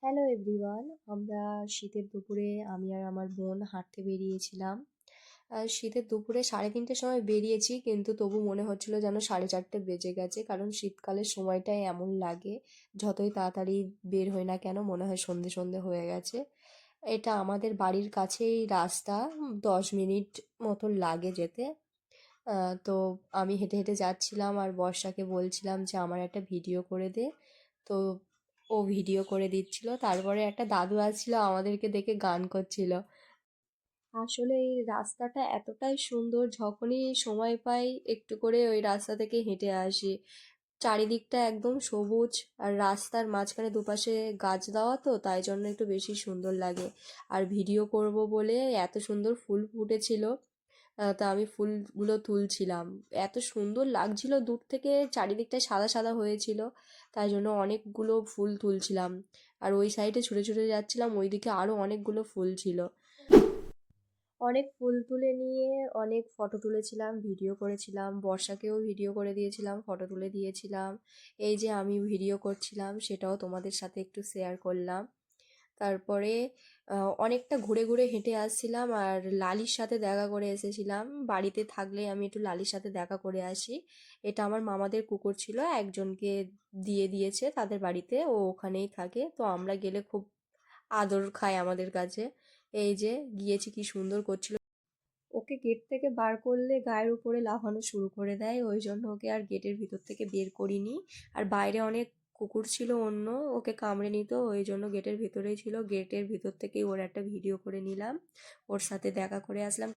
Hello everyone, আমরা শীতের দুপুরে আমি আর আমার বোন হাঁটতে বেরিয়েছিলাম। শীতের দুপুরে 3:30টার সময় বেরিয়েছি, কিন্তু তবু মনে হচ্ছিল যেন 4:30 বেজে গেছে, কারণ শীতকালের সময়টাই এমন লাগে। যতই তাড়াতাড়ি বের হই না কেন, মনে হয় সন্ধে সন্ধে হয়ে গেছে। এটা আমাদের বাড়ির কাছেই রাস্তা, 10 মিনিট মতন লাগে যেতে। তো আমি হেঁটে হেঁটে যাচ্ছিলাম আর বর্ষাকে বলছিলাম যে আমার একটা ভিডিও করে দে। তো ও ভিডিও করে দিচ্ছিল, তারপরে একটা দাদু আসছিল, আমাদেরকে দেখে গান করছিল। আসলে এই রাস্তাটা এতটাই সুন্দর, যখনই সময় পাই একটু করে ওই রাস্তা থেকে হেঁটে আসি। চারিদিকটা একদম সবুজ, আর রাস্তার মাঝখানে দুপাশে গাছ দেওয়া, তো তাই জন্য একটু বেশি সুন্দর লাগে। আর ভিডিও করব বলে এত সুন্দর ফুল ফুটেছিল, তা আমি ফুলগুলো তুলছিলাম। এত সুন্দর লাগছিল দূর থেকে, চারিদিকটা সাদা সাদা হয়েছিল, তাই জন্য অনেকগুলো ফুল তুলছিলাম। আর ওই সাইডে ছুটে ছুটে যাচ্ছিলাম, ওইদিকে আরও অনেকগুলো ফুল ছিল। অনেক ফুল তুলে নিয়ে অনেক ফটো তুলেছিলাম, ভিডিও করেছিলাম, বর্ষাকেও ভিডিও করে দিয়েছিলাম, ফটো তুলে দিয়েছিলাম। এই যে আমি ভিডিও করছিলাম, সেটাও তোমাদের সাথে একটু শেয়ার করলাম। তারপরে অনেকটা ঘুরে ঘুরে হেঁটে আসছিলাম, আর লালির সাথে দেখা করে এসেছিলাম। বাড়িতে থাকলে আমি একটু লালির সাথে দেখা করে আসি। এটা আমার মামাদের কুকুর ছিল, একজনকে দিয়ে দিয়েছে তাদের বাড়িতে, ও ওখানেই থাকে, তো আমরা গেলে খুব আদর খায় আমাদের কাছে। এই যে গিয়েছি, কি সুন্দর করছিল। ওকে গেট থেকে বার করলে গায়ের উপরে লাফানো শুরু করে দেয়, ওই জন্য ওকে আর গেটের ভিতর থেকে বের করিনি। আর বাইরে অনেক কুকুর ছিল অন্য, ওকে কামড়ে নিত, ওই জন্য গেটের ভিতরেই ছিল। গেটের ভিতর থেকেই ওর একটা ভিডিও করে নিলাম, ওর সাথে দেখা করে আসলাম।